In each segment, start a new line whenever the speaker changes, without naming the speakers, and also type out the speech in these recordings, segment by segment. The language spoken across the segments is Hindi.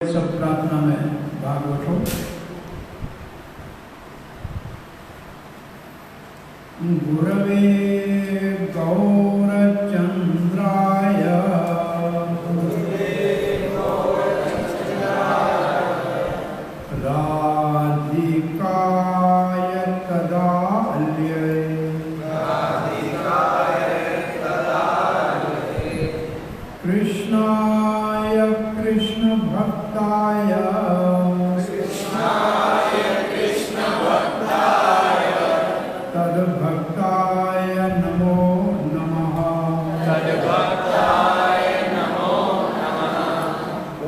सब प्रार्थना में भाग उठो। गुरवे गौरचंद्राय राधिकाय तदालये कृष्णाय कृष्ण भक्ताय तद्भक्ताय नमो नमः।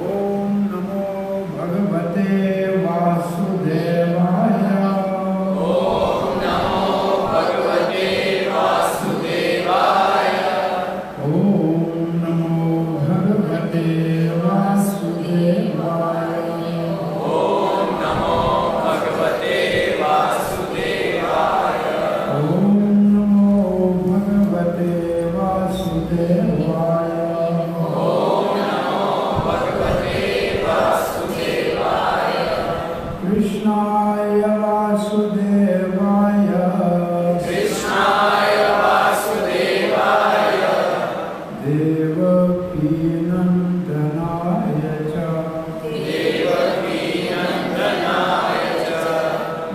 ओम नमो भगवते वासुदेवाय। ओम नमो भगवते वासुदेवाय। कृष्णाय वासुदेवाय देवकी नंदनाय च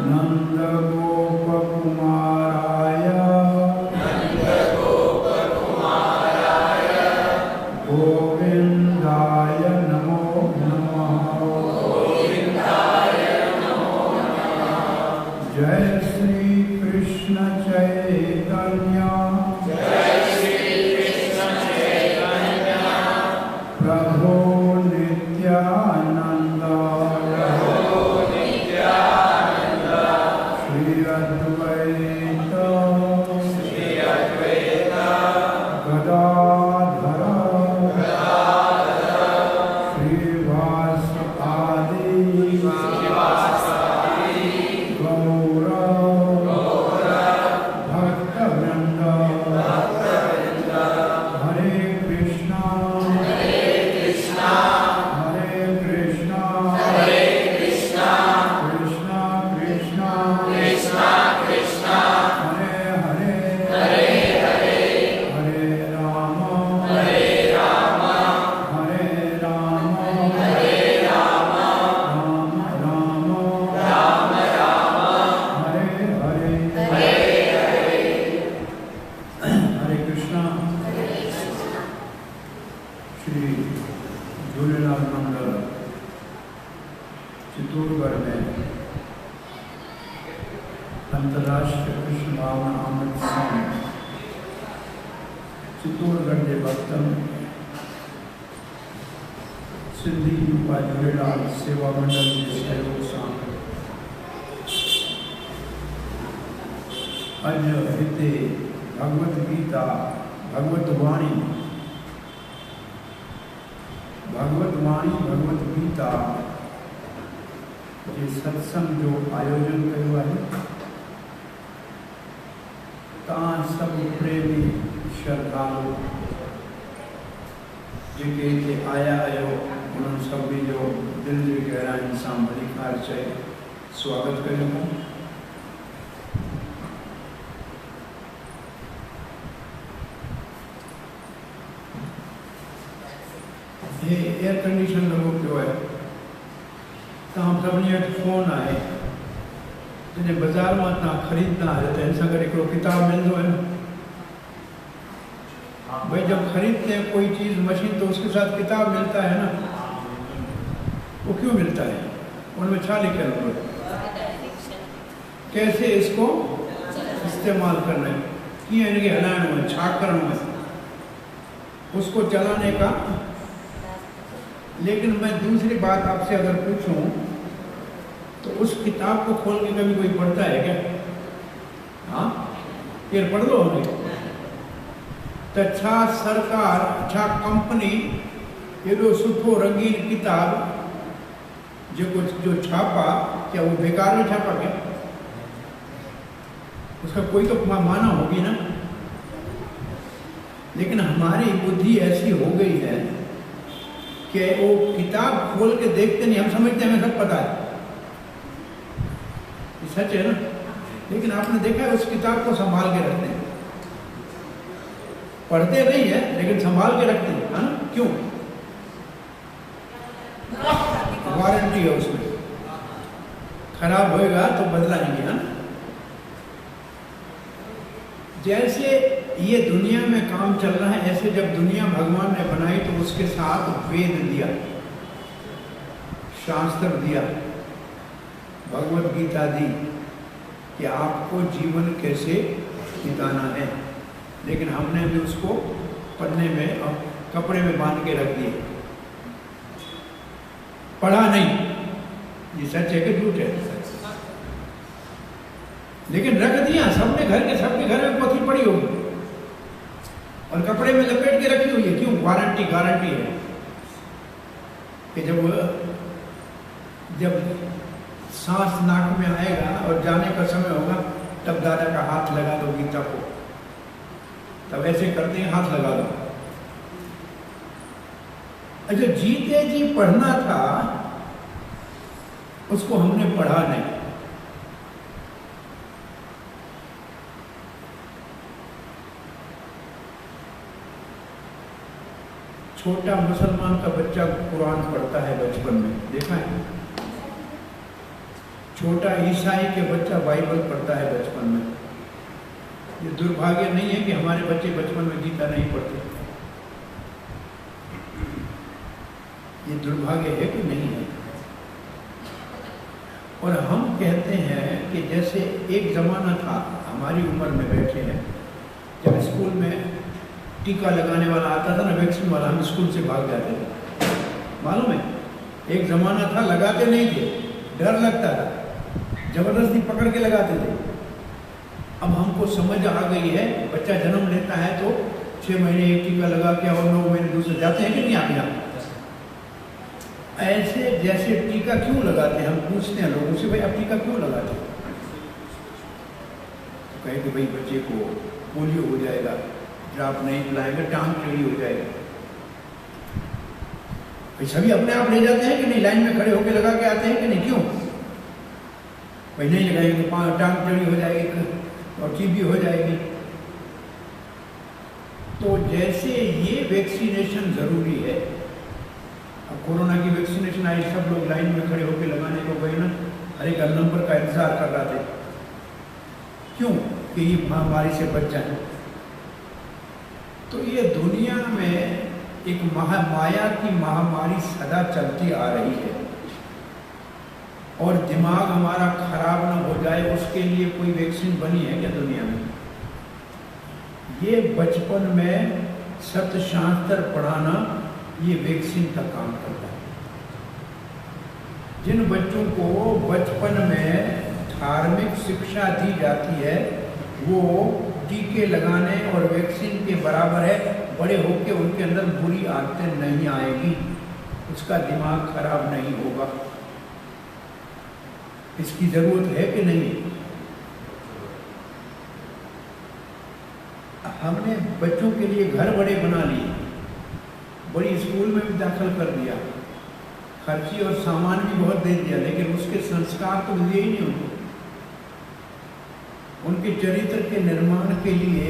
नंदगोपकुमाराय गोविंदाय नमो नमः। जय श्री कृष्ण चैतन्य प्रभु नित्यानंद श्री अद्वैत गदाधर श्रीवासादि गौर भक्तवृंद हरे कृष्णा हरे कृष्णा कृष्णा कृष्णा हरे हरे हरे राम हरे राम राम हरे हरे। हरे कृष्णा। श्री झूलेलाल मंदिर चित्तौड़गढ़ में अंतर्राष्ट्रीय कृष्ण भावना अमृत संघ चित्तौड़गढ़ के भक्तन सिंधी युवा झूलेलाल सेवा मंडल के सहयोग से अज हिते भगवत गीता भगवत वाणी भगवत गीता के सत्संग जो आयोजन कयो आहे। तव्हां सभु प्रेमी श्रद्धालु जेके हिते आया आहियो उन्हनि सभिनी जो दिलि जी गहराइनि सां भली ख़ैर चई स्वागत कयूं। ये एयर कंडीशन लॻो पियो आहे। तव्हां सभिनी वटि फ़ोन आहे जॾहिं बाज़ार मां तव्हां ख़रीददा आहियो त हिन सां गॾु हिकिड़ो किताबु मिलंदो आहे न। भाई जब खरीदते हैं कोई चीज़ मशीन तो उसके साथ किताब मिलता है ना। वो क्यों मिलता है? उनमें क्या लिखा है? कैसे इसको इस्तेमाल करना है, कि इनके हलाइणो है, छा करणो है, उसको चलाने का। लेकिन मैं दूसरी बात आपसे अगर पूछूं तो उस किताब को खोल के कभी कोई पढ़ता है क्या? हाँ, ये पढ़ लो हमें। तो छा सरकार छा कंपनी एडो सुठो रंगीन किताब जो छापा क्या वो बेकार में छापा क्या? उसका कोई तो माना होगी ना। लेकिन हमारी बुद्धि ऐसी हो गई है कि वो किताब खोल के देखते नहीं, हम समझते हैं हमें सब पता है, ये सच है ना। लेकिन आपने देखा है उस किताब को संभाल के रखते हैं, पढ़ते नहीं है लेकिन संभाल के रखते हैं, है ना? क्यों? वारंटी है उसमें, खराब होएगा तो बदलाएंगे, है ना? जैसे ये दुनिया में काम चल रहा है, ऐसे जब दुनिया भगवान ने बनाई तो उसके साथ वेद दिया, शास्त्र दिया, भगवत गीता दी कि आपको जीवन कैसे बिताना है। लेकिन हमने भी उसको पन्ने में और कपड़े में बांध के रख दिए, पढ़ा नहीं। ये सच है कि झूठ है? लेकिन रख दिया सबके घर में पोथी पड़ी होगी और कपड़े में लपेट के रखी हुई है। क्यों? गारंटी है कि जब सांस नाक में आएगा और जाने का समय होगा तब दादा का हाथ लगा दो गीता को, तब ऐसे करते हैं हाथ लगा दो। अच्छा, जीते जी पढ़ना था उसको हमने पढ़ा नहीं। छोटा मुसलमान का बच्चा कुरान पढ़ता है बचपन में, देखा है? छोटा ईसाई के बच्चा बाइबल पढ़ता है बचपन में। ये दुर्भाग्य नहीं है कि हमारे बच्चे बचपन में गीता नहीं पढ़ते? ये दुर्भाग्य है कि नहीं है? और हम कहते हैं कि जैसे एक जमाना था, हमारी उम्र में बैठे हैं, जब स्कूल में टीका लगाने वाला आता था ना, वैक्सीन वाला, हम स्कूल से भाग जाते थे। मालूम है? एक जमाना था लगाते नहीं थे, डर लगता था, जबरदस्ती पकड़ के लगाते थे। अब हमको समझ आ गई है, बच्चा जन्म लेता है तो 6 महीने एक टीका लगा के और 9 महीने दूसरे जाते हैं कि नहीं आप यहाँ? ऐसे जैसे टीका क्यों लगाते हैं, हम पूछते हैं लोगों से, भाई आप टीका क्यों लगाते हैं? तो कहे कि भाई बच्चे को पोलियो हो जाएगा, ड्राप नहीं पिलाएंगे टांग टेढ़ी हो जाएगी। भाई सभी अपने आप ले जाते हैं कि नहीं? लाइन में खड़े होकर लगा के आते हैं कि नहीं? क्यों? भाई नहीं लगाएंगे तो टांग टेढ़ी हो जाएगी और टीबी हो जाएगी। तो जैसे ये वैक्सीनेशन जरूरी है, अब कोरोना की वैक्सीनेशन आई, सब लोग लाइन में खड़े होकर लगाने को गए ना, हर एक नंबर का इंतजार कर रहा था। क्यों? कि ये महामारी से बच जाए। तो ये दुनिया में एक माया की महामारी सदा चलती आ रही है और दिमाग हमारा खराब ना हो जाए उसके लिए कोई वैक्सीन बनी है क्या दुनिया में? ये बचपन में सत्य शास्त्र पढ़ाना ये वैक्सीन का काम करता है। जिन बच्चों को बचपन में धार्मिक शिक्षा दी जाती है वो टीके लगाने और वैक्सीन के बराबर है, बड़े होकर उनके अंदर बुरी आदतें नहीं आएगी, उसका दिमाग खराब नहीं होगा। इसकी जरूरत है कि नहीं? हमने बच्चों के लिए घर बड़े बना लिए, बड़ी स्कूल में भी दाखिल कर दिया, खर्ची और सामान भी बहुत दे दिया, लेकिन उसके संस्कार तो दिए ही नहीं उनको। उनके चरित्र के निर्माण के लिए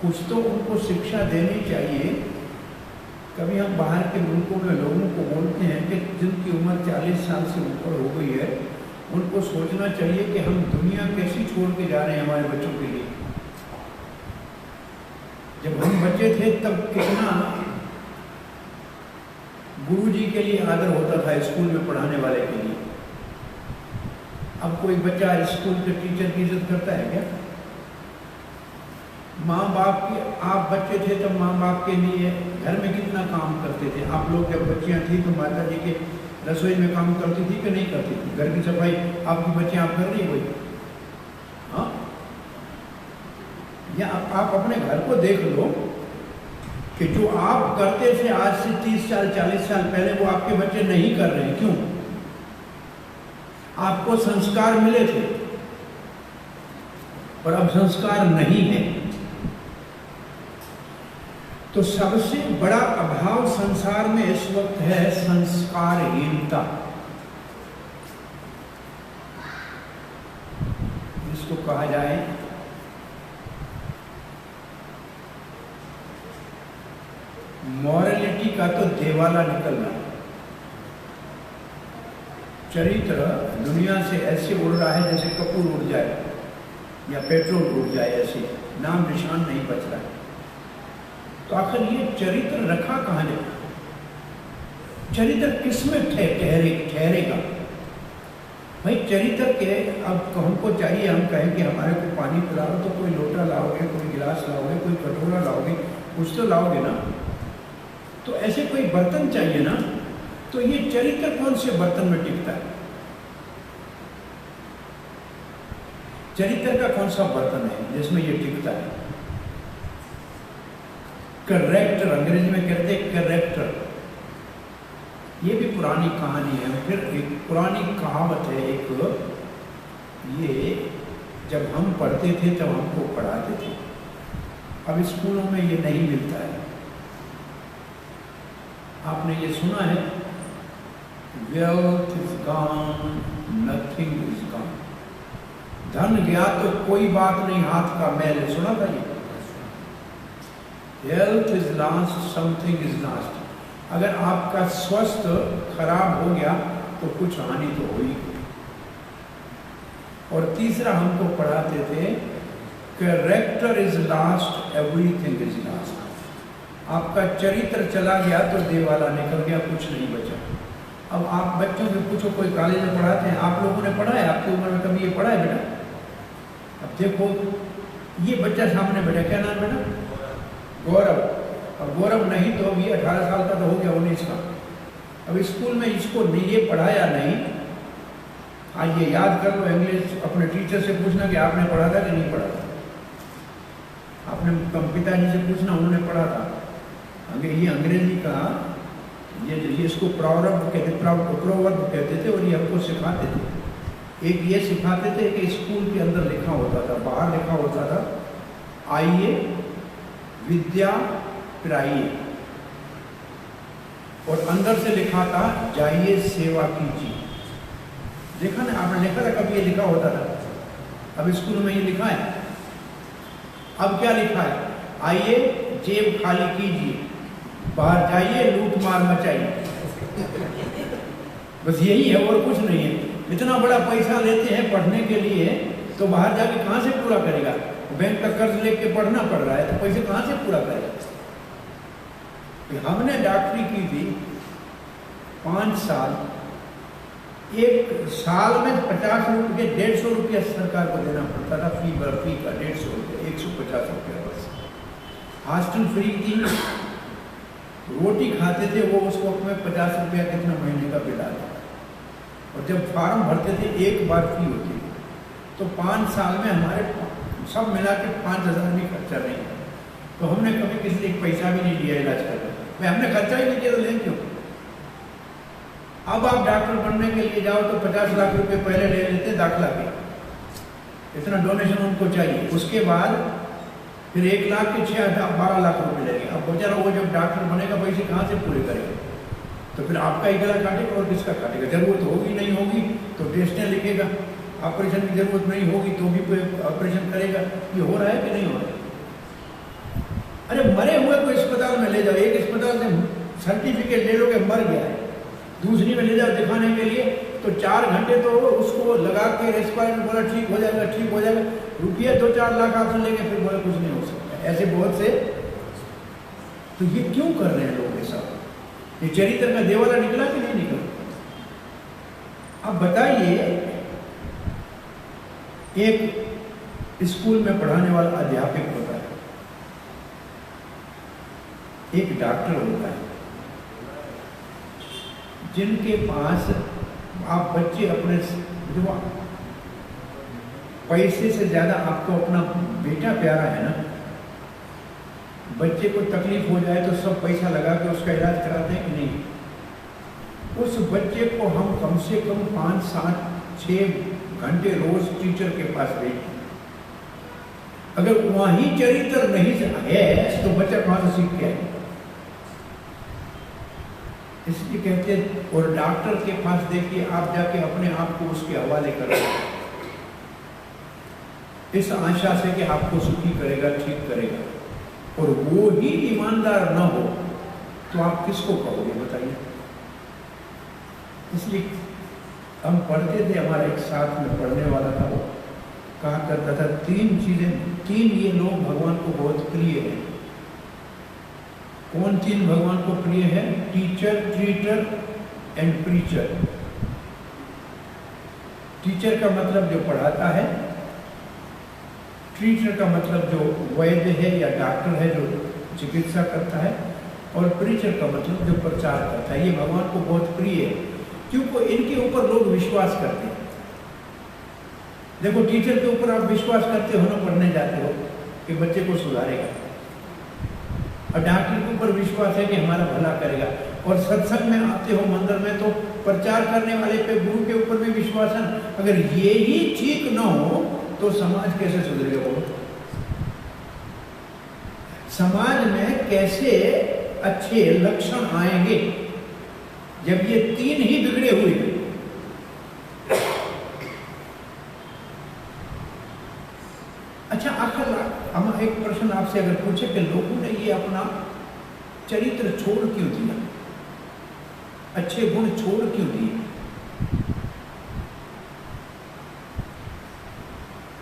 कुछ तो उनको शिक्षा देनी चाहिए। कभी हम बाहर के मुल्कों में लोगों को बोलते हैं कि जिनकी उम्र 40 साल से ऊपर हो गई है उनको सोचना चाहिए कि हम दुनिया कैसी छोड़ के जा रहे हैं हमारे बच्चों के लिए। जब हम बच्चे थे तब कितना गुरुजी के लिए आदर होता था स्कूल में पढ़ाने वाले के लिए। अब कोई बच्चा स्कूल के टीचर की इज्जत करता है क्या? माँ बाप के, आप बच्चे थे तब माँ बाप के लिए घर में कितना काम करते थे आप लोग? जब बच्चियाँ थी तो माता जी के रसोई में काम करती थी कि नहीं करती थी? घर की सफाई आपकी बच्चियाँ आप कर रही हुई? हाँ, या आप अपने घर को देख लो कि जो आप करते थे आज से 30 साल 40 साल पहले वो आपके बच्चे नहीं कर रहे हैं। क्यों? आपको संस्कार मिले थे और अब संस्कार नहीं है। तो सबसे बड़ा अभाव संसार में इस वक्त है संस्कारहीनता। इसको कहा जाए मॉरलिटी का तो देवाला निकलना। चरित्र दुनिया से ऐसे उड़ रहा है जैसे कपूर उड़ जाए या पेट्रोल उड़ जाए, ऐसे नाम निशान नहीं बच रहा है। तो आखिर ये चरित्र रखा कहाँ जाए? चरित्र किसमें ठहरेगा भाई? चरित्र के अब हमको चाहिए, हम कहें कि हमारे को पानी पिलाओ तो कोई लोटा लाओगे, कोई गिलास लाओगे, कोई कटोरा लाओगे, कुछ तो लाओगे ना। तो ऐसे कोई बर्तन चाहिए ना। तो ये चरित्र कौन से बर्तन में टिकता है? चरित्र का कौन सा बर्तन है जिसमें ये टिकता है? करेक्टर, अंग्रेजी में कहते हैं करेक्टर। ये भी पुरानी कहानी है, फिर एक पुरानी कहावत है एक, ये जब हम पढ़ते थे तब हमको पढ़ाते थे, अब स्कूलों में ये नहीं मिलता है। आपने ये सुना है, wealth is gone nothing is gone. धन गया तो कोई बात नहीं, हाथ का मैल। सुना था ये? Health is last, something is last. अगर आपका स्वास्थ्य खराब हो गया तो कुछ हानि तो हुई। और तीसरा हमको पढ़ाते थे, character is last, everything is last. आपका चरित्र चला गया तो देवाला निकल गया, कुछ नहीं बचा। अब आप बच्चों से पूछो, कोई कॉलेज में पढ़ाते हैं, आप लोगों ने पढ़ा है? आपकी उम्र में कभी ये पढ़ा है बेटा? अब देखो ये बच्चा सामने बैठा, क्या नाम बेटा? गौरव। अब गौरव नहीं तो अभी 18 साल का तो हो गया, 19 का। अब स्कूल में इसको ये पढ़ाया नहीं। आज ये याद कर लो, इंग्लिश अपने टीचर से पूछना कि आपने पढ़ा था कि नहीं पढ़ा था। आपने पिताजी से पूछना, उन्होंने पढ़ा था। अगर ये अंग्रेजी का ये इसको प्रोवर्ब कहते थे और ये हमको सिखाते थे। एक ये सिखाते थे कि स्कूल के अंदर लिखा होता था, बाहर लिखा होता था, आइए विद्या पिराइए, और अंदर से लिखा था, जाइए सेवा कीजिए। देखा ना आपने? लिखा था कभी? ये लिखा होता था। अब स्कूल में ये लिखा है। अब क्या लिखा है? आइए जेब खाली कीजिए, बाहर जाइए लूट मार मचाइए। बस यही है और कुछ नहीं है। इतना बड़ा पैसा लेते हैं पढ़ने के लिए, तो बाहर जाके कहाँ से पूरा करेगा? बैंक का कर्ज लेके पढ़ना पड़ रहा है, तो पैसे कहाँ से पूरा करेगा? हमने डॉक्टरी की थी 5 साल। एक साल में 50 रुपये, 150 रुपया सरकार को देना पड़ता था फी का 150 रुपये, 150 रुपया बस। हॉस्टल फ्री थी, रोटी खाते थे वो, उस वक्त में 50 रुपया कितना महीने का बिल आता। और जब फार्म भरते थे एक बार फी होती थी। तो 5 साल में हमारे सब मिला के 5,000 भी खर्चा नहीं। तो हमने कभी किसी ने पैसा भी नहीं लिया इलाज करने। मैं हमने खर्चा ही नहीं किया तो लें क्यों? अब आप डॉक्टर बनने के लिए जाओ तो 50 लाख रुपए पहले ले लेते दाखिला के, इतना डोनेशन उनको चाहिए। उसके बाद फिर 1 लाख के 12 लाख रुपए लगेंगे। अब बेचारा वो जब डॉक्टर बनेगा पैसे कहाँ से पूरे करेगा? तो फिर आपका ही गला काटेगा और किसका काटेगा? जरूरत होगी नहीं होगी तो टेस्टें लिखेगा, ऑपरेशन की जरूरत नहीं होगी तो भी ऑपरेशन करेगा। ये हो रहा है कि नहीं हो रहा है? अरे मरे हुए को अस्पताल में ले जाओ, एक अस्पताल से सर्टिफिकेट ले लोगे मर गया है, दूसरी में ले जाओ दिखाने के लिए तो 4 घंटे तो उसको लगा के रेस्पिरेटर बोला ठीक हो जाएगा, ठीक हो जाएगा। रुपये 2-4 लाख आपसे लेंगे, फिर बोला कुछ नहीं हो सकता। ऐसे बहुत से। तो ये क्यों कर रहे हैं लोग ऐसा? ये चरित्र का देवाला निकला कि नहीं निकला? अब बताइए, एक स्कूल में पढ़ाने वाला अध्यापक होता है, एक डॉक्टर होता है, जिनके पास आप बच्चे अपने जो पैसे से ज्यादा आपको अपना बेटा प्यारा है ना। बच्चे को तकलीफ हो जाए तो सब पैसा लगा के उसका इलाज कराते हैं कि नहीं? उस बच्चे को हम कम से कम 5, 7, 6 घंटे रोज टीचर के पास भेजते। अगर वहीं चरित्र नहीं है तो बच्चा कहां से सीख के आएगा? इसलिए कहते हैं, और डॉक्टर के पास देखिए आप जाके अपने आप को उसके हवाले करो, इस आशा से कि आपको सुखी करेगा, ठीक करेगा, और वो ही ईमानदार ना हो तो आप किसको कहोगे बताइए? इसलिए हम पढ़ते थे, हमारा एक साथ में पढ़ने वाला था, वो कहा करता था तीन ये लोग भगवान को बहुत प्रिय हैं। कौन तीन भगवान को प्रिय है? Teacher, treater and preacher. Teacher का मतलब जो पढ़ाता है, ट्रीटर का मतलब जो वैद्य है या डॉक्टर है जो चिकित्सा करता है, और प्रीचर का मतलब जो प्रचार करता है। ये भगवान को बहुत प्रिय है क्योंकि इनके ऊपर लोग विश्वास करते हैं। देखो, टीचर के ऊपर आप विश्वास करते हो ना, पढ़ने जाते हो कि बच्चे को सुधारेगा, और डॉक्टर के ऊपर विश्वास है कि हमारा भला करेगा, और सत्संग में आते हो मंदिर में तो प्रचार करने वाले पे, गुरु के ऊपर भी विश्वास है। अगर ये ही ठीक न हो तो समाज कैसे सुधरेगा? बोलो, समाज में कैसे अच्छे लक्षण आएंगे जब ये तीन ही बिगड़े हुए हैं? अच्छा, आखिर हम एक प्रश्न आपसे अगर पूछे कि लोगों ने ये अपना चरित्र छोड़ क्यों दिया, अच्छे गुण छोड़ क्यों दिए,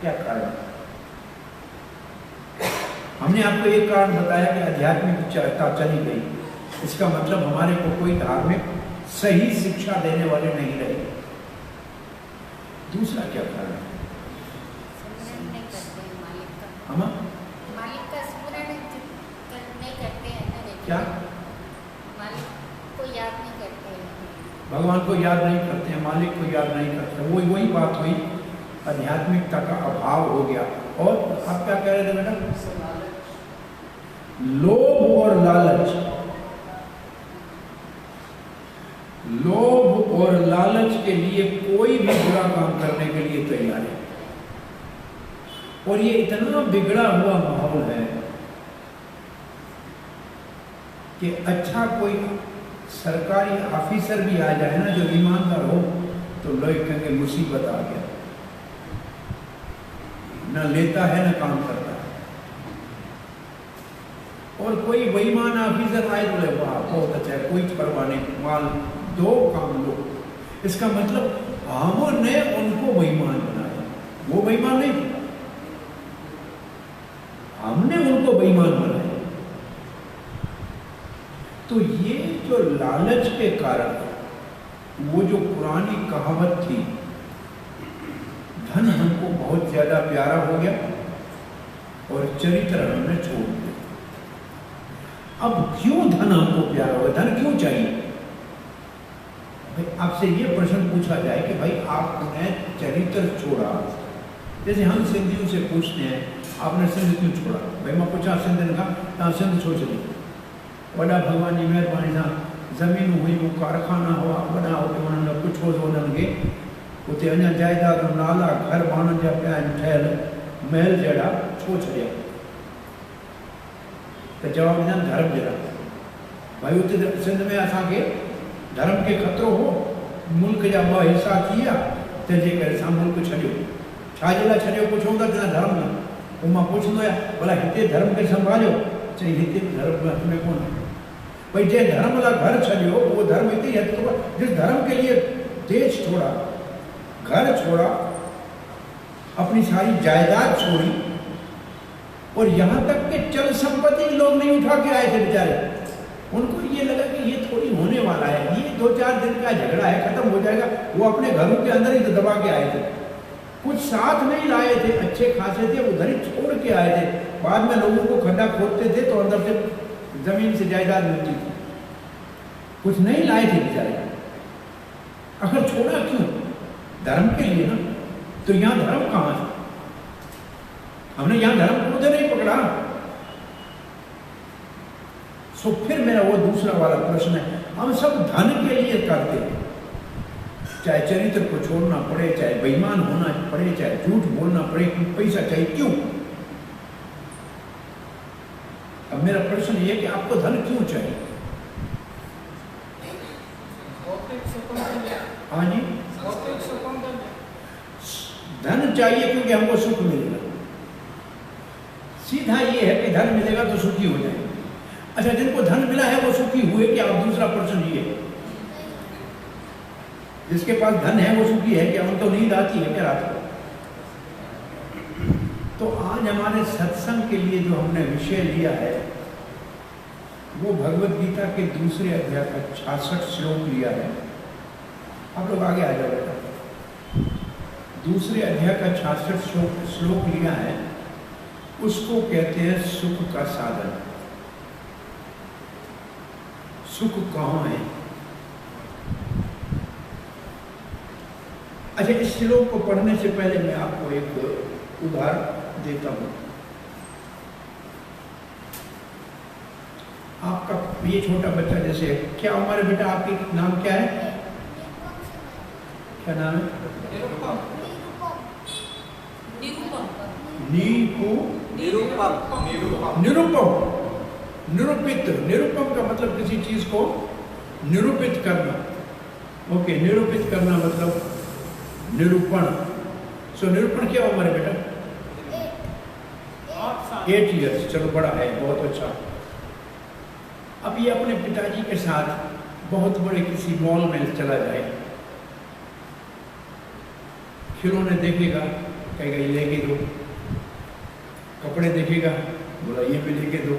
क्या कारण? हमने आपको एक कारण बताया कि आध्यात्मिकता चली गई, इसका मतलब हमारे को कोई धार्मिक सही शिक्षा देने वाले नहीं रहे। दूसरा क्या कारण है? हम
मालिक का स्मरण नहीं करते हैं ना।
क्या?
मालिक को याद नहीं करते हैं,
भगवान को याद नहीं करते हैं, मालिक को याद नहीं करते। वही बात हुई, आध्यात्मिकता का अभाव हो गया। और आप क्या कह रहे थे मैडम? लोभ और लालच। लोभ और लालच के लिए कोई भी बुरा काम करने के लिए तैयार है, और ये इतना बिगड़ा हुआ माहौल है कि अच्छा कोई सरकारी ऑफिसर भी आ जाए ना जो ईमानदार हो तो लोग कहेंगे मुसीबत आ गया, न लेता है न काम करता है। और कोई बेईमान ऑफिसर आए बोले वाह बहुत अच्छा है, कोई परवाह नहीं, माल दो काम लो। इसका मतलब हमने उनको बेईमान बनाया, वो बेईमान नहीं, हमने उनको बेईमान बनाया। तो ये जो लालच के कारण, वो जो पुरानी कहावत थी, धन हमको बहुत ज्यादा प्यारा हो गया और चरित्र हमने छोड़ दिया। अब क्यों धन हमको प्यारा हो? धन क्यों चाहिए? भाई आपसे ये प्रश्न पूछा जाए कि भाई आपने चरित्र छोड़ा, जैसे हम सिंधियों से पूछते हैं आपने सिंध क्यों छोड़ा? भाई मैं पूछा सिंध ने कहा तव्हां सिंध छो छॾी? वॾा भगवान जी महिरबानी सां ज़मीन हुई, वो कारखाना हुआ, वॾा हुते उन्हनि लाइ कुझु हो उन्हनि खे उते अञा जाइदाद नाला घर बाणनि जा पिया आहिनि ठहियल, महल जहिड़ा छो छॾिया? त जवाब ॾियनि धर्म जे लाइ। भाई उते सिंध में असांखे धर्म खे ख़तरो हो, मुल्क जा 2 हिसा थी विया, तंहिंजे करे असां मुल्क छॾियो। छाजे लाइ छॾियो? पुछूं था कि धर्म लाइ। पोइ मां पुछंदो आहियां भला हिते धर्म खे संभालियो? चई हिते धर्म हथ में कोन। भाई जंहिं धर्म लाइ घर छॾियो वो धर्म हिते ही हथ में। जिस धर्म के लिए देश छोड़ा, घर छोड़ा, अपनी सारी जायदाद छोड़ी, और यहाँ तक कि चल संपत्ति लोग नहीं उठा के आए थे बेचारे, उनको ये लगा कि ये थोड़ी होने वाला है, ये 2-4 दिन का झगड़ा है, खत्म हो जाएगा। वो अपने घरों के अंदर ही दबा के आए थे, कुछ साथ नहीं लाए थे, अच्छे खासे थे, उधर ही छोड़ के आए थे। बाद में लोगों को खड्डा खोदते थे तो अंदर से जमीन से जायदाद मिलती थी, कुछ नहीं लाए थे बेचारे। आखिर छोड़ा क्यों? धर्म के लिए ना। तो यहाँ धर्म कहाँ है? हमने यहाँ धर्म को उधर नहीं पकड़ा। सो फिर मेरा वो दूसरा वाला प्रश्न है, हम सब धन के लिए करते हैं, चाहे चरित्र को छोड़ना पड़े, चाहे बेईमान होना पड़े, चाहे झूठ बोलना पड़े, पैसा चाहिए क्यों? अब मेरा प्रश्न ये है कि आपको धन क्यों चाहिए? हाँ जी, धन चाहिए क्योंकि हमको सुख मिलेगा। सीधा ये है कि धन मिलेगा तो सुखी हो जाएंगे। अच्छा, जिनको धन मिला है वो सुखी हुए क्या? अब दूसरा प्रश्न ये है, जिसके पास धन है वो सुखी है क्या? उनको नींद आती है क्या रात को? तो आज हमारे सत्संग के लिए जो हमने विषय लिया है वो भगवत गीता के दूसरे अध्याय का 66 श्लोक लिया है। आप लोग आगे आ जाओ बेटा। दूसरे अध्याय का 66 श्लोक लिया है, उसको कहते हैं सुख का साधन। सुख कहाँ है? अच्छा, इस श्लोक को पढ़ने से पहले मैं आपको एक उदाहरण देता हूं। आपका ये छोटा बच्चा, जैसे क्या उम्र है बेटा आपकी? नाम क्या है? क्या नाम है? निरूपम। निरूपित, निरूपम का मतलब किसी चीज को निरूपित करना। ओके, निरूपित करना मतलब निरूपण। सो निरूपण क्या उम्र है बेटा? 8 ईयर्स। चलो, बड़ा है, बहुत अच्छा। अब ये अपने पिताजी के साथ बहुत बड़े किसी मॉल में चला जाए, खिलौने देखेगा, कहेगा ये लेके दो, कपड़े देखेगा, बोला ये भी लेके दो,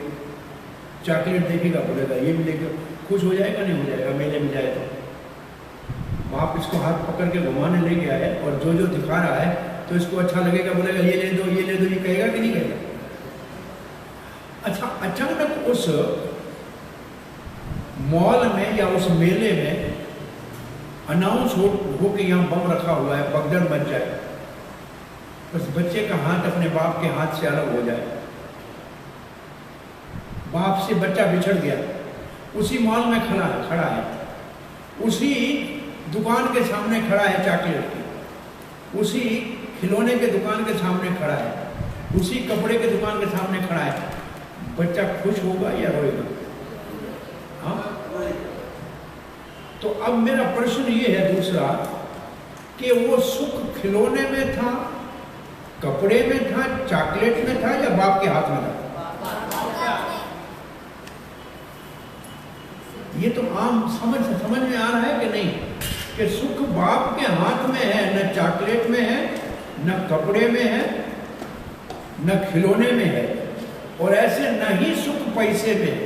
चॉकलेट देखेगा, बोलेगा ये भी लेके दो। खुश हो जाएगा नहीं हो जाएगा? मेले में जाए तो बाप इसको हाथ पकड़ के घुमाने ले गया है और जो जो दिखा रहा है तो इसको अच्छा लगेगा, बोलेगा ये ले दो, ये ले दो, ये कहेगा कि नहीं कहेगा? अच्छा, अचानक उस मॉल में या उस मेले में अनाउंस हो कि यहाँ बम रखा हुआ है, भगदड़ मच जाए, उस बच्चे का हाथ अपने बाप के हाथ से अलग हो जाए, बाप से बच्चा बिछड़ गया, उसी मॉल में खड़ा है, उसी दुकान के सामने खड़ा है चॉकलेट की, उसी खिलौने के दुकान के सामने खड़ा है, उसी कपड़े के दुकान के सामने खड़ा है, बच्चा खुश होगा या रोएगा? हाँ? तो अब मेरा प्रश्न ये है दूसरा कि वो सुख खिलौने में था, कपड़े में था, चॉकलेट में था या बाप के हाथ में था? ये तो आम समझ में आ रहा है कि नहीं कि सुख बाप के हाथ में है, न चॉकलेट में है, न कपड़े में है, न खिलौने में है, और ऐसे न ही सुख पैसे में है,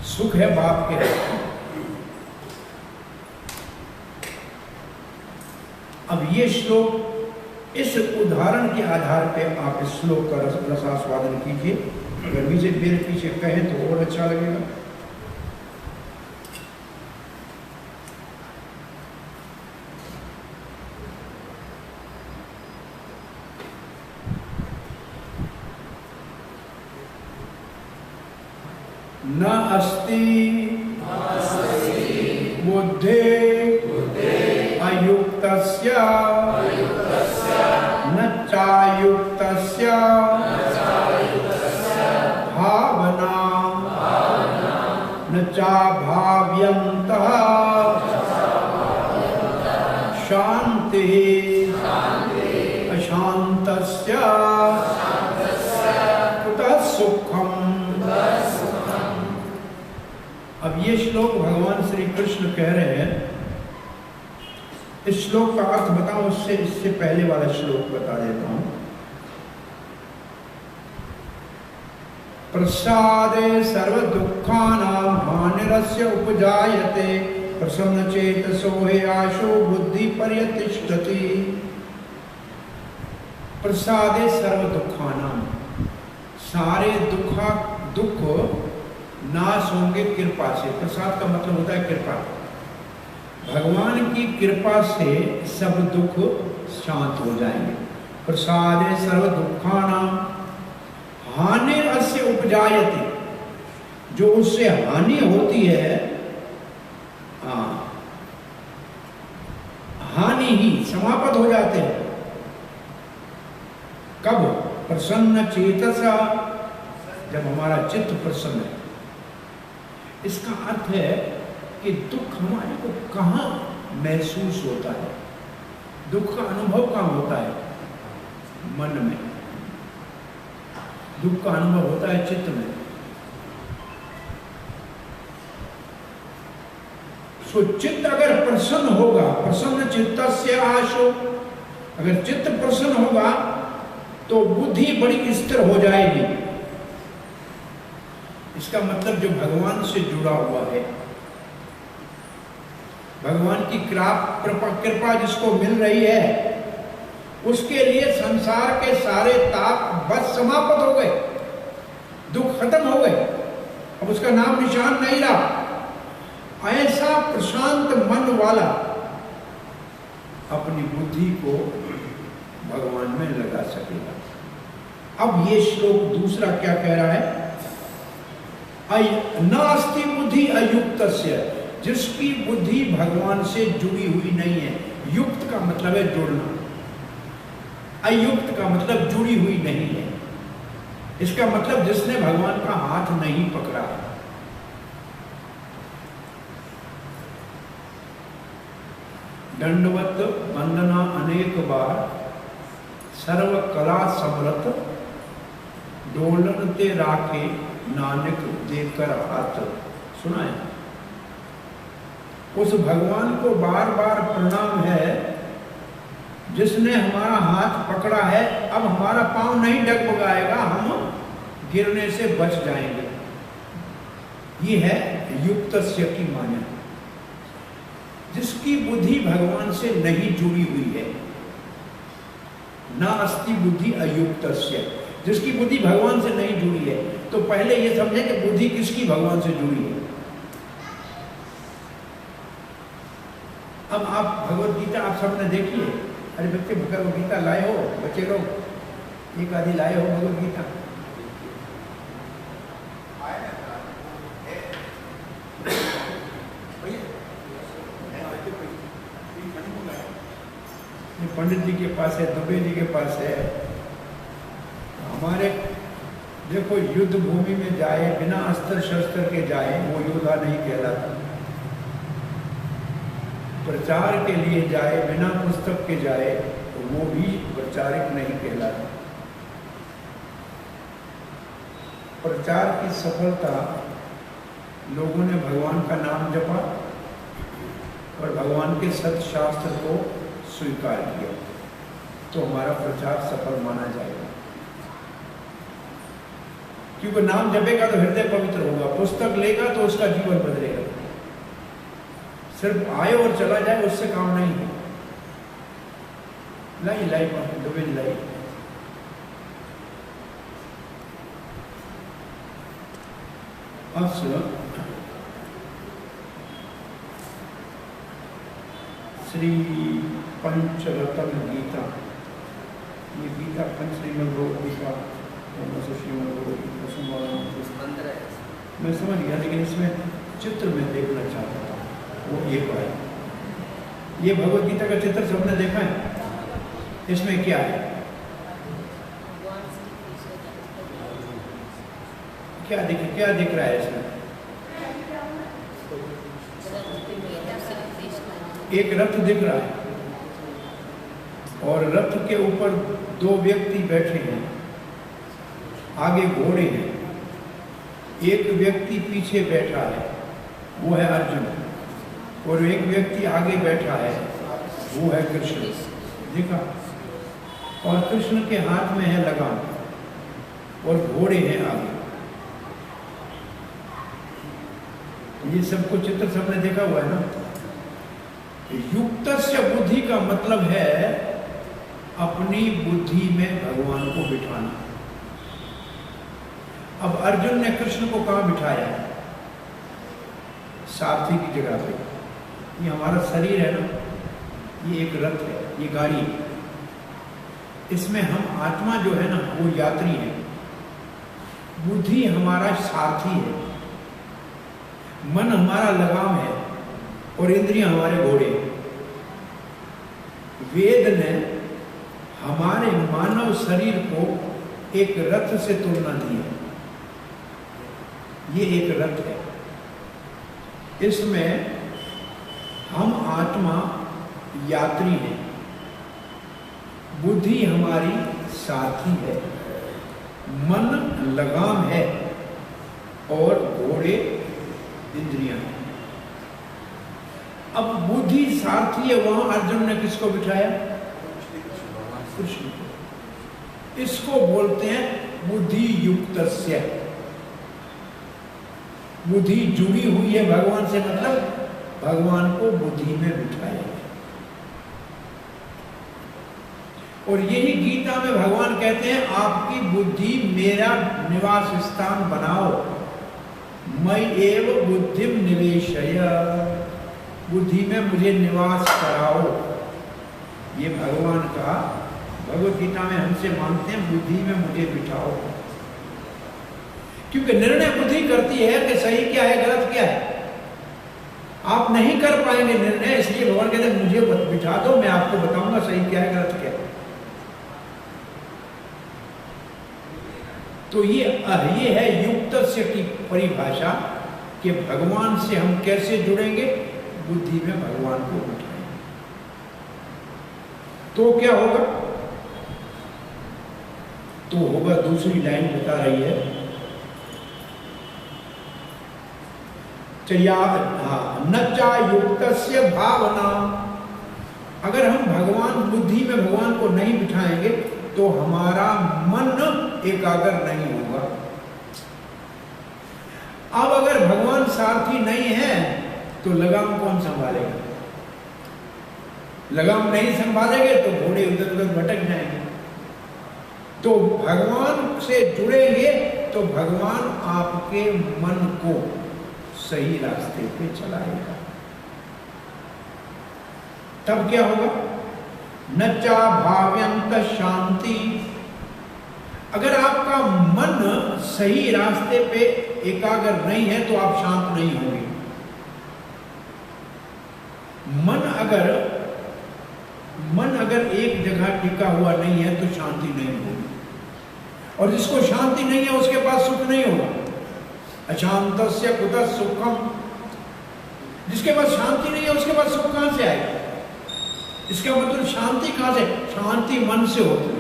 सुख है बाप के हाथ। अब ये श्लोक, इस उदाहरण के आधार पे आप इस श्लोक का रसास्वादन कीजिए। अगर मेरे पीछे कहे तो और अच्छा लगेगा। न अस्ति बुद्धे अयुक्तस्य न चायुक्तस्य भावना न चाभाव्यन्तः शांति अशांतस्य कुतः सुखम्। अब ये श्लोक भगवान श्री कृष्ण कह रहे हैं। इस श्लोक का अर्थ बताऊं इससे पहले वाला श्लोक बता देता हूं। प्रसादे सर्व दुखानां हानिरस्य उपजायते प्रसन्न चेतसो हे आशो बुद्धि पर्यतिष्ठति। प्रसादे सर्व दुखानां, सारे दुख नाश होंगे कृपा से। प्रसाद का मतलब होता है कृपा। भगवान की कृपा से सब दुख शांत हो जाएंगे। प्रसादे सर्व दुखानां हानिरस्य उपजायते, जो उससे हानि होती है, हानि ही समाप्त हो जाते हैं। कब? प्रसन्न चेतसा, जब हमारा चित्त प्रसन्न है। इसका अर्थ है कि दुख हमारे को कहाँ महसूस होता है? दुख का अनुभव कहाँ होता है? मन में। दुख का अनुभव होता है चित्त में। सो चित्त अगर प्रसन्न होगा, प्रसन्न चित्तस्य आशो, अगर चित्त प्रसन्न होगा तो बुद्धि बड़ी स्थिर हो जाएगी। इसका मतलब जो भगवान से जुड़ा हुआ है, भगवान की कृपा जिसको मिल रही है, उसके लिए संसार के सारे ताप बस समाप्त हो गए, दुख खत्म हो गए, अब उसका नाम निशान नहीं रहा। ऐसा प्रशांत मन वाला अपनी बुद्धि को भगवान में लगा सकेगा। अब ये श्लोक दूसरा क्या कह रहा है? नास्ति बुद्धि अयुक्तस्य, जिसकी बुद्धि भगवान से जुड़ी हुई नहीं है। युक्त का मतलब है जुड़ना, अयुक्त का मतलब जुड़ी हुई नहीं है। इसका मतलब जिसने भगवान का हाथ नहीं पकड़ा। दंडवत वंदना अनेक बार, सर्व कला समरथ, डोलन ते राखे नानक देकर हाथ। सुना है? उस भगवान को बार बार प्रणाम है जिसने हमारा हाथ पकड़ा है। अब हमारा पांव नहीं डगमगाएगा, हम गिरने से बच जाएंगे। ये है युक्तस्य की मान्यता। जिसकी बुद्धि भगवान से नहीं जुड़ी हुई है, ना अस्ति बुद्धि अयुक्तस्य, जिसकी बुद्धि भगवान से नहीं जुड़ी है। तो पहले ये समझे कि बुद्धि किसकी भगवान से जुड़ी है। अब आप भगवत गीता आप सबने देखी है। अरे बच्चे भगवत गीता लाए हो? बच्चे लोग एक आधी लाए हो भगवत गीता? पंडित जी के पास है, दुबे जी के पास है। हमारे देखो, युद्ध भूमि में जाए बिना अस्त्र शस्त्र के जाए वो योद्धा नहीं कहलाता। प्रचार के लिए जाए बिना पुस्तक के जाए तो वो भी प्रचारक नहीं कहलाता। प्रचार की सफलता, लोगों ने भगवान का नाम जपा और भगवान के सत्शास्त्र को स्वीकार किया, तो हमारा प्रचार सफल माना जाएगा। क्योंकि नाम जपेगा तो हृदय पवित्र होगा, पुस्तक लेगा तो उसका जीवन बदलेगा। सिर्फ आए और चला जाए उससे काम नहीं है। लाई लाई दुबे लाई। श्री पंचरतन गीता, ये गीता पंच श्रीमद् भगवद गीता मैं समझ गया, लेकिन इसमें चित्र में देखना चाहता था। वो एक बार ये भगवद गीता का चित्र सबने देखा है? इसमें क्या है? क्या दिख रहा है इसमें? एक रथ दिख रहा है और रथ के ऊपर दो व्यक्ति बैठे हैं, आगे घोड़े हैं, एक व्यक्ति पीछे बैठा है, वो है अर्जुन, और एक व्यक्ति आगे बैठा है, वो है कृष्ण। देखा? और कृष्ण के हाथ में है लगाम और घोड़े हैं आगे। ये सबको चित्र सबने देखा हुआ है ना? युक्तस्य बुद्धि का मतलब है अपनी बुद्धि में भगवान को बिठाना। अब अर्जुन ने कृष्ण को कहाँ बिठाया? सारथी की जगह पे। ये हमारा शरीर है ना, ये एक रथ है, ये गाड़ी है। इसमें हम आत्मा जो है ना वो यात्री है, बुद्धि हमारा सारथी है, मन हमारा लगाम है और इंद्रिय हमारे घोड़े। वेद ने हमारे मानव शरीर को एक रथ से तुलना दी है। ये एक रथ है। इसमें हम आत्मा यात्री हैं, बुद्धि हमारी साथी है, मन लगाम है और घोड़े इंद्रियां हैं। अब बुद्धि सारथी है, वहां अर्जुन ने किसको बिठाया? कृष्ण को। इसको बोलते हैं बुद्धि युक्तस्य। बुद्धि जुड़ी हुई है भगवान से, मतलब भगवान को बुद्धि में बिठाया। और यही गीता में भगवान कहते हैं आपकी बुद्धि मेरा निवास स्थान बनाओ, मैं एव बुद्धिम निवेशय, बुद्धि में मुझे निवास कराओ। ये भगवान का भगवत गीता में हमसे मांगते हैं, बुद्धि में मुझे बिठाओ। क्योंकि निर्णय बुद्धि करती है कि सही क्या है गलत क्या है। आप नहीं कर पाएंगे निर्णय, इसलिए भगवान कहते हैं मुझे बिठा दो, मैं आपको बताऊंगा सही क्या है गलत क्या है। तो ये है युक्तस्य की परिभाषा कि भगवान से हम कैसे जुड़ेंगे? बुद्धि में भगवान को बिठाएंगे। तो क्या होगा? तो होगा, दूसरी लाइन बता रही है, नचा युक्तस्य भावना। अगर हम भगवान बुद्धि में भगवान को नहीं बिठाएंगे तो हमारा मन एकाग्र नहीं होगा। अब अगर भगवान सारथी नहीं है तो लगाम कौन संभालेगा? लगाम नहीं संभालेंगे तो घोड़े उधर उधर भटक जाएंगे। तो भगवान से जुड़ेंगे तो भगवान आपके मन को सही रास्ते पे चलाएगा। तब क्या होगा? नचा भाव्यंत शांति। अगर आपका मन सही रास्ते पे एकाग्र नहीं है तो आप शांत नहीं होंगे। मन अगर एक जगह टिका हुआ नहीं है तो शांति नहीं होगी, और जिसको शांति नहीं है उसके पास सुख नहीं होगा। अशांतस्य कुतः सुखम। जिसके पास शांति नहीं है उसके पास सुख कहां से आएगा? इसका मतलब शांति कहां से? शांति मन से होती है।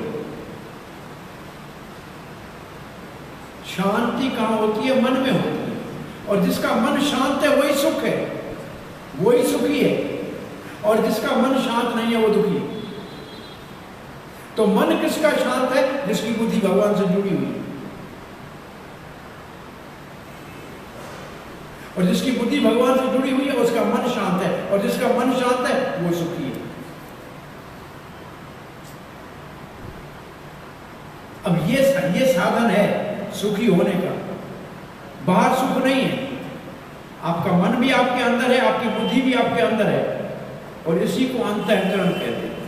शांति कहां होती है? मन में होती है। और जिसका मन शांत है वही सुख है, वही सुखी है। और जिसका मन शांत नहीं है वो दुखी है। तो मन किसका शांत है? जिसकी बुद्धि भगवान से जुड़ी हुई है। और जिसकी बुद्धि भगवान से जुड़ी हुई है उसका मन शांत है, और जिसका मन शांत है वो सुखी है। अब ये साधन है सुखी होने का। बाहर सुख नहीं है, आपका मन भी आपके अंदर है, आपकी बुद्धि भी आपके अंदर है, और इसी को अंतःकरण कहते हैं।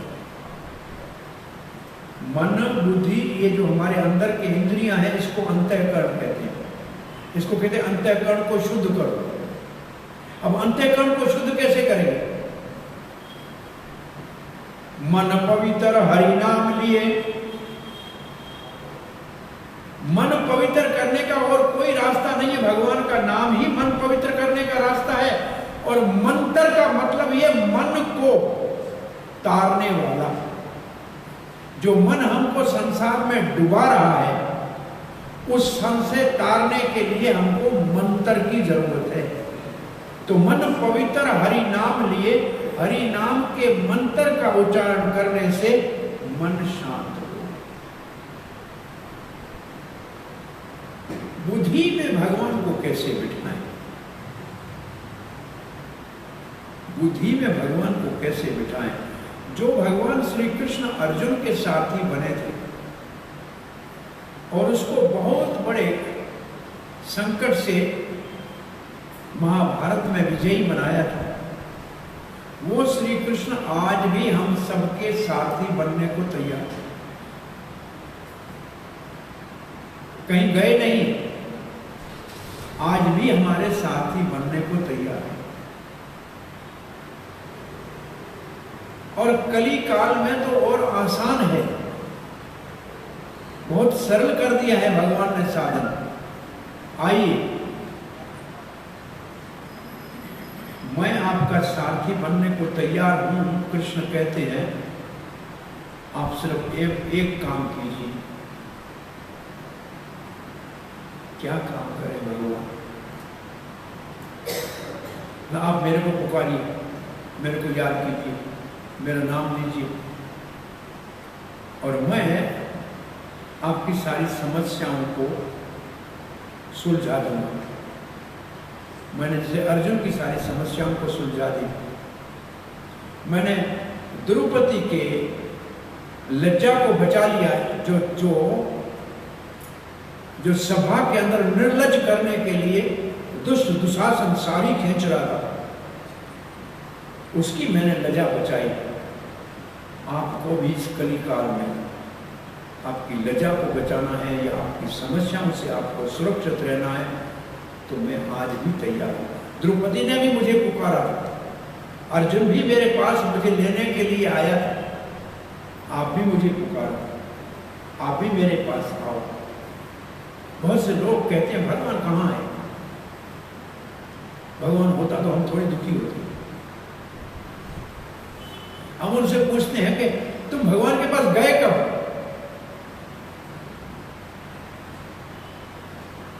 मन बुद्धि ये जो हमारे अंदर के इंद्रियां हैं इसको अंतःकरण कहते हैं। इसको कहते हैं अंतःकरण को शुद्ध करो। अब अंतःकरण को शुद्ध कैसे करेंगे? मन पवित्र हरि नाम लिए। मन पवित्र करने का और कोई रास्ता नहीं है, भगवान का नाम ही मन पवित्र करने का रास्ता है। और मंत्र का मतलब ये मन को तारने वाला। जो मन हमको संसार में डुबा रहा है उस संशय तारने के लिए हमको मंत्र की जरूरत है। तो मन पवित्र हरि नाम लिए, हरि नाम के मंत्र का उच्चारण करने से मन शांत हो। बुद्धि में भगवान को कैसे बिठाएं? बुद्धि में भगवान को कैसे बिठाएं? जो भगवान श्री कृष्ण अर्जुन के साथी बने थे और उसको बहुत बड़े संकट से महाभारत में विजयी बनाया था, वो श्री कृष्ण आज भी हम सबके साथी बनने को तैयार है। कहीं गए नहीं, आज भी हमारे साथी बनने को तैयार है। और कली काल में तो और आसान है, बहुत सरल कर दिया है भगवान ने साधन। आइए मैं आपका सारथी बनने को तैयार हूं। कृष्ण कहते हैं आप सिर्फ एक काम कीजिए। क्या काम करें भगवान? ना आप मेरे को पुकारिए, मेरे को याद कीजिए, मेरा नाम लीजिए और मैं आपकी सारी समस्याओं को सुलझा दूंगा। मैंने जैसे अर्जुन की सारी समस्याओं को सुलझा दी, मैंने द्रौपदी के लज्जा को बचा लिया। जो सभा के अंदर निर्लज करने के लिए दुष्ट दुशासन साड़ी खींच रहा था, उसकी मैंने लज्जा बचाई। आपको भी इस कलिकाल में आपकी लज्जा को बचाना है या आपकी समस्याओं से आपको सुरक्षित रहना है, तो मैं आज भी तैयार हूं। द्रौपदी ने भी मुझे पुकारा, अर्जुन भी मेरे पास मुझे लेने के लिए आया था। आप भी मुझे पुकारो, आप भी मेरे पास आओ। बहुत से लोग कहते हैं भगवान कहाँ है? भगवान होता तो हम थोड़ी दुखी होते। हम उनसे पूछते हैं कि तुम भगवान के पास गए कब?